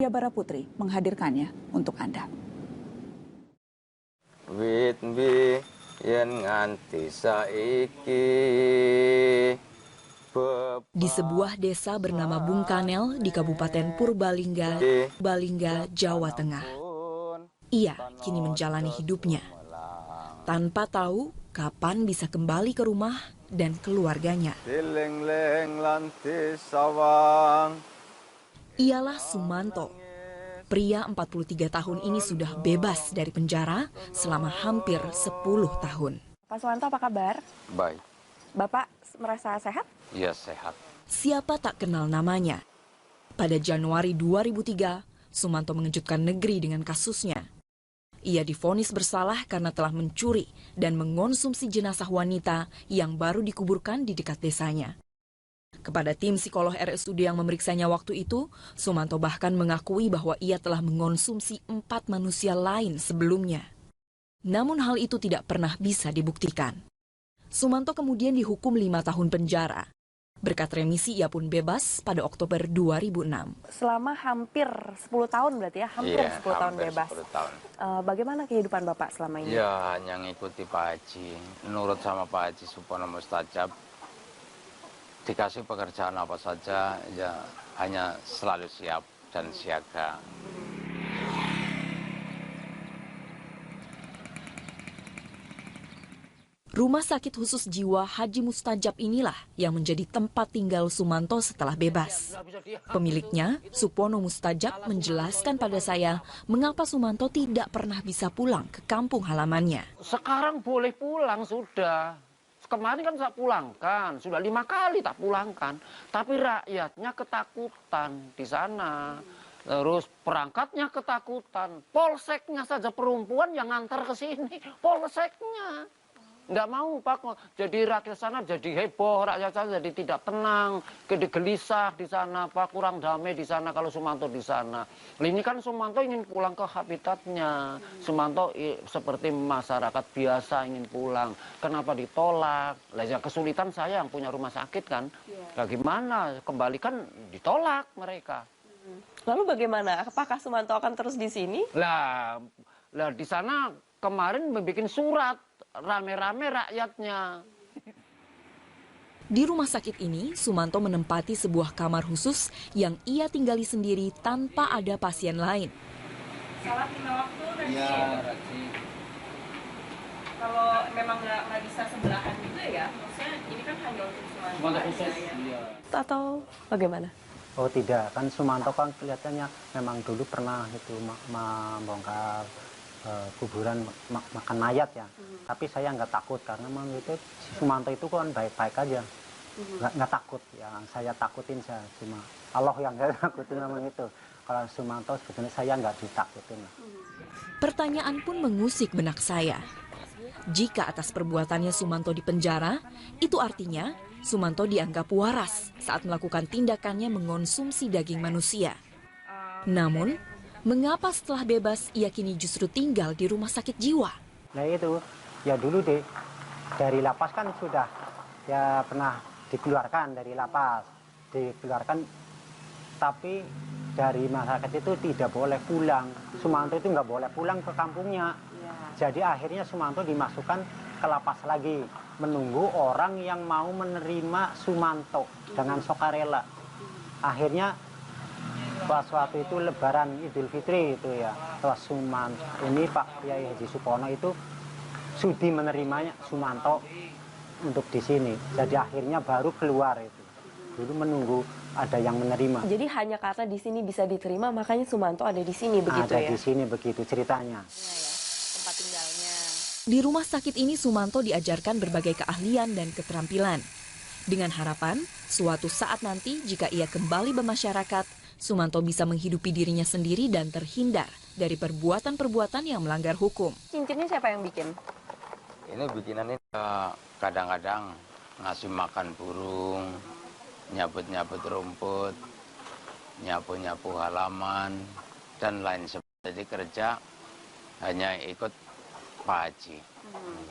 Bara Putri menghadirkannya untuk Anda. Wit mbi yen nganti saiki. Di sebuah desa bernama Bungkanel di Kabupaten Purbalingga, Jawa Tengah. Ia kini menjalani hidupnya tanpa tahu kapan bisa kembali ke rumah dan keluarganya. Ialah Sumanto. Pria 43 tahun ini sudah bebas dari penjara selama hampir 10 tahun. Pak Sumanto, apa kabar? Baik. Bapak merasa sehat? Iya, sehat. Siapa tak kenal namanya? Pada Januari 2003, Sumanto mengejutkan negeri dengan kasusnya. Ia divonis bersalah karena telah mencuri dan mengonsumsi jenazah wanita yang baru dikuburkan di dekat desanya. Kepada tim psikolog RSUD yang memeriksanya waktu itu, Sumanto bahkan mengakui bahwa ia telah mengonsumsi 4 manusia lain sebelumnya. Namun hal itu tidak pernah bisa dibuktikan. Sumanto kemudian dihukum 5 tahun penjara. Berkat remisi ia pun bebas pada Oktober 2006. Selama hampir 10 tahun berarti ya? Hampir 10 tahun bebas. 10 tahun. Bagaimana kehidupan Bapak selama ini? Ya, hanya ngikuti Pak Haji. Nurut sama Pak Haji Supono Mustajab. Dikasih pekerjaan apa saja, ya hanya selalu siap dan siaga. Rumah sakit khusus jiwa Haji Mustajab inilah yang menjadi tempat tinggal Sumanto setelah bebas. Pemiliknya, Supono Mustajab, menjelaskan pada saya mengapa Sumanto tidak pernah bisa pulang ke kampung halamannya. Sekarang boleh pulang sudah. Kemarin kan saya pulangkan, sudah 5 kali tak pulangkan. Tapi rakyatnya ketakutan di sana. Terus perangkatnya ketakutan. Polseknya saja perempuan yang ngantar ke sini. Polseknya. Nggak mau Pak, jadi rakyat sana jadi heboh, rakyat sana jadi tidak tenang, gelisah di sana, Pak, kurang damai di sana kalau Sumanto di sana. Ini kan Sumanto ingin pulang ke habitatnya, Sumanto seperti masyarakat biasa ingin pulang. Kenapa ditolak? Lah ya kesulitan saya yang punya rumah sakit kan, bagaimana? Kembalikan ditolak mereka. Lalu bagaimana? Apakah Sumanto akan terus di sini? Lah di sana kemarin membuat surat. Rame-rame rakyatnya. Di rumah sakit ini, Sumanto menempati sebuah kamar khusus yang ia tinggali sendiri tanpa ada pasien lain. Salat 5 waktu rajin? Iya, rajin. Kalau memang nggak bisa sebelahan juga ya, maksudnya ini kan hanya untuk Sumanto khusus. ya? Iya. Atau bagaimana? Oh tidak, kan Sumanto kan kelihatannya memang dulu pernah itu membongkar kuburan makan mayat ya. Tapi saya nggak takut karena memang itu Sumanto itu kan baik-baik aja, nggak takut. Yang saya takutin saya cuma Allah yang saya takutin memang itu. Kalau Sumanto sebetulnya saya nggak ditakutin. Pertanyaan pun mengusik benak saya. Jika atas perbuatannya Sumanto dipenjara, itu artinya Sumanto dianggap waras saat melakukan tindakannya mengonsumsi daging manusia. Namun, mengapa setelah bebas ia kini justru tinggal di rumah sakit jiwa? Nah itu, ya dulu dari lapas kan sudah ya pernah dikeluarkan dari lapas, tapi dari masyarakat itu tidak boleh pulang. Sumanto itu nggak boleh pulang ke kampungnya. Jadi akhirnya Sumanto dimasukkan ke lapas lagi, menunggu orang yang mau menerima Sumanto dengan sukarela. Akhirnya pas waktu itu Lebaran Idul Fitri itu ya, setelah Sumanto ini Pak Kiai Haji Supono itu sudi menerimanya Sumanto untuk di sini. Jadi akhirnya baru keluar itu. Dulu menunggu ada yang menerima. Jadi hanya karena di sini bisa diterima, makanya Sumanto ada di sini begitu ada ya? Ada di sini begitu ceritanya. Tempat tinggalnya. Di rumah sakit ini Sumanto diajarkan berbagai keahlian dan keterampilan. Dengan harapan, suatu saat nanti jika ia kembali bermasyarakat, Sumanto bisa menghidupi dirinya sendiri dan terhindar dari perbuatan-perbuatan yang melanggar hukum. Cincinnya siapa yang bikin? Ini bikinannya kadang-kadang ngasih makan burung, nyabut-nyabut rumput, nyapu-nyapu halaman, dan lain sebagainya. Jadi kerja hanya ikut Pak Haji.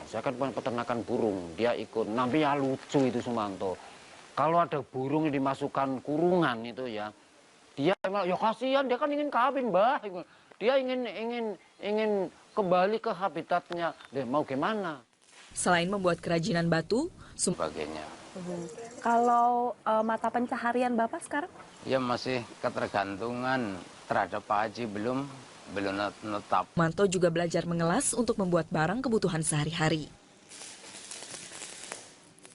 Saya kan punya peternakan burung, dia ikut. Tapi ya lucu itu Sumanto. Kalau ada burung yang dimasukkan kurungan itu ya, Dia malah, ya kasihan, dia kan ingin kawin, Mbah. Dia ingin kembali ke habitatnya. Dia mau gimana? Selain membuat kerajinan batu, sebagainya. Kalau mata pencaharian Bapak sekarang? Ya masih ketergantungan terhadap Pak Haji, belum netap. Sumanto juga belajar mengelas untuk membuat barang kebutuhan sehari-hari.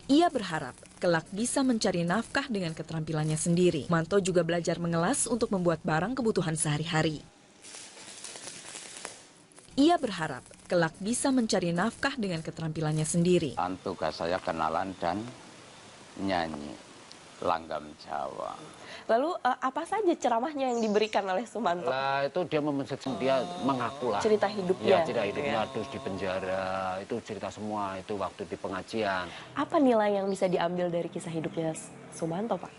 Ia berharap kelak bisa mencari nafkah dengan keterampilannya sendiri. Sumanto juga belajar mengelas untuk membuat barang kebutuhan sehari-hari. Ia berharap kelak bisa mencari nafkah dengan keterampilannya sendiri. Tugas saya kenalan dan nyanyi langgam Jawa. Lalu apa saja ceramahnya yang diberikan oleh Sumanto? Lah itu dia dia mengaku lah. Cerita hidupnya. Ya, cerita gitu hidupnya, ya. terus di penjara, itu cerita semua itu waktu di pengajian. Apa nilai yang bisa diambil dari kisah hidupnya Sumanto, Pak?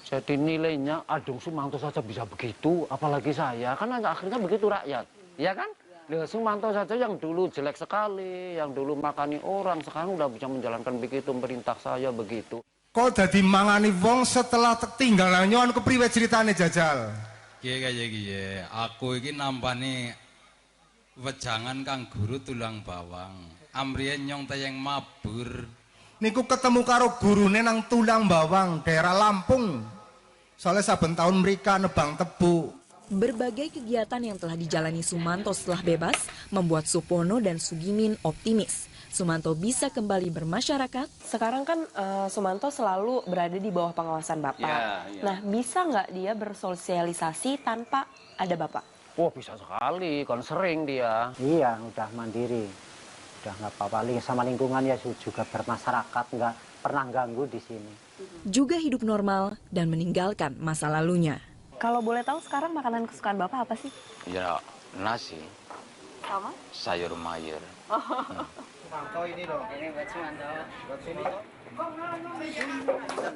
Jadi nilainya, aduh Sumanto saja bisa begitu, apalagi saya. Kan akhirnya begitu rakyat, ya kan? Loh, Sumanto saja yang dulu jelek sekali, yang dulu makani orang, sekarang udah bisa menjalankan begitu, perintah saya begitu. Kok dadi mangani wong setelah tinggal nyon kepriwe ceritane Jajal? Kiye, aku iki nampani wejangan kang guru tulang bawang. Amriyen nyong tayang mabur. Niku ketemu karo gurune nang tulang bawang daerah Lampung. Soalnya saben tahun mereka nebang tebu. Berbagai kegiatan yang telah dijalani Sumanto setelah bebas membuat Supono dan Sugimin optimis Sumanto bisa kembali bermasyarakat. Sekarang kan Sumanto selalu berada di bawah pengawasan Bapak. Nah, bisa nggak dia bersosialisasi tanpa ada Bapak? Oh, bisa sekali, kan sering dia. Iya, udah mandiri. Udah nggak apa-apa, sama lingkungan ya juga bermasyarakat, nggak pernah ganggu di sini. Juga hidup normal dan meninggalkan masa lalunya. Kalau boleh tahu sekarang makanan kesukaan Bapak apa sih? Ya nasi, Sama? sayur mayur. Sumanto ini loh. Ini buat Sumanto. Buat sini.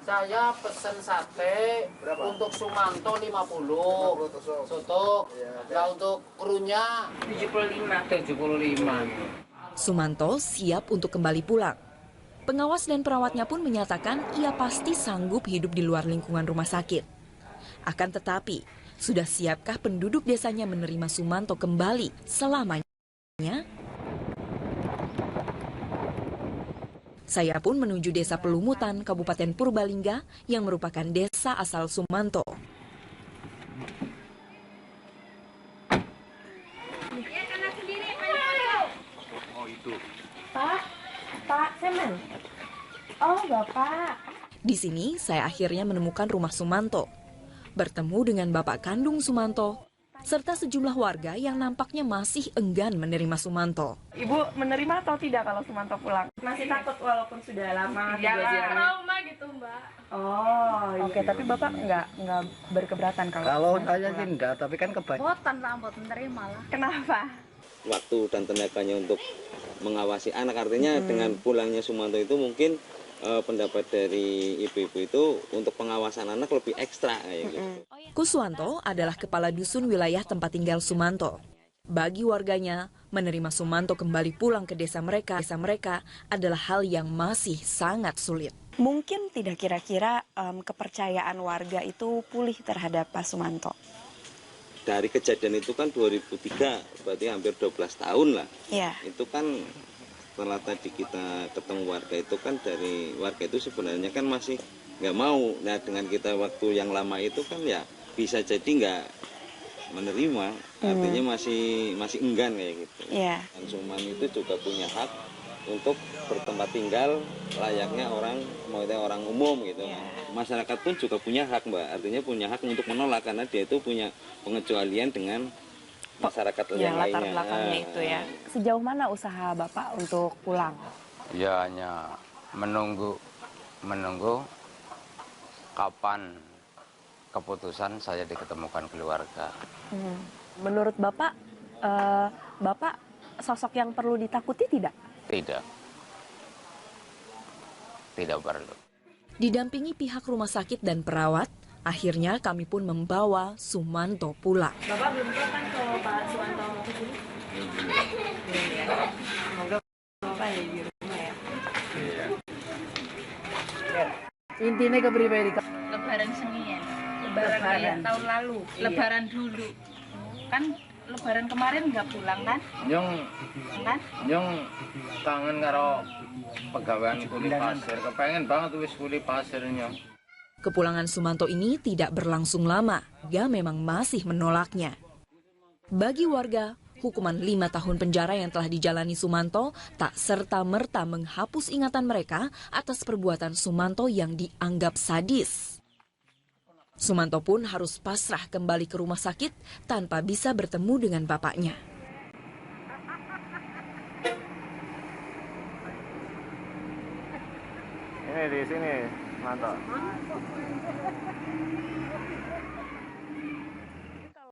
Saya pesen sate. Berapa? Untuk Sumanto 50. Soto. Nah, untuk krunya 75. Sumanto siap untuk kembali pulang. Pengawas dan perawatnya pun menyatakan ia pasti sanggup hidup di luar lingkungan rumah sakit. Akan tetapi, sudah siapkah penduduk desanya menerima Sumanto kembali selamanya? Saya pun menuju desa Pelumutan, Kabupaten Purbalingga, yang merupakan desa asal Sumanto. Oh itu. Pak, Semen. Oh, Bapak. Di sini saya akhirnya menemukan rumah Sumanto. Bertemu dengan bapak kandung Sumanto, serta sejumlah warga yang nampaknya masih enggan menerima Sumanto. Ibu menerima atau tidak kalau Sumanto pulang? Masih takut walaupun sudah lama tidak jarang. Trauma gitu, Mbak. Oh, oke. Tapi Bapak nggak berkeberatan kalau saya sih enggak, tapi kan Botan rambut menerima lah. Kenapa? Waktu dan tenaganya untuk mengawasi anak, artinya dengan pulangnya Sumanto itu mungkin pendapat dari ibu-ibu itu untuk pengawasan anak lebih ekstra kayak gitu. Kuswanto adalah kepala dusun wilayah tempat tinggal Sumanto. Bagi warganya, menerima Sumanto kembali pulang ke desa mereka adalah hal yang masih sangat sulit. Mungkin tidak kira-kira kepercayaan warga itu pulih terhadap Pak Sumanto? Dari kejadian itu kan 2003, berarti hampir 12 tahun lah. Iya. Itu kan setelah tadi kita ketemu warga itu kan, dari warga itu sebenarnya kan masih nggak mau. Nah dengan kita waktu yang lama itu kan ya bisa jadi nggak menerima, artinya masih enggan kayak gitu. Iya. Dan Suman itu juga punya hak untuk bertempat tinggal layaknya orang umum gitu. Masyarakat pun juga punya hak, Mbak, artinya punya hak untuk menolak karena dia itu punya pengecualian dengan masyarakat yang latar lainnya. belakangnya itu ya. Sejauh mana usaha Bapak untuk pulang? Ya hanya menunggu kapan keputusan saya diketemukan keluarga. Menurut Bapak, Bapak sosok yang perlu ditakuti tidak? Tidak perlu. Didampingi pihak rumah sakit dan perawat, akhirnya kami pun membawa Sumanto pulang. Bapak belum tahu kan kalau Pak Sumanto mau ke sini? Belum ya. Semoga Bapak ada di rumah ya. Intinya kepribadian. Lebaran seni ya. lebaran kayak tahun lalu, lebaran dulu. Kan lebaran kemarin nggak pulang kan? Nyong kangen karo pegawaian kuli pasir, kepengen banget wis kuli pasirnya. Kepulangan Sumanto ini tidak berlangsung lama. Ga memang masih menolaknya. Bagi warga, hukuman 5 tahun penjara yang telah dijalani Sumanto tak serta-merta menghapus ingatan mereka atas perbuatan Sumanto yang dianggap sadis. Sumanto pun harus pasrah kembali ke rumah sakit tanpa bisa bertemu dengan bapaknya. Ini di sini, mantap.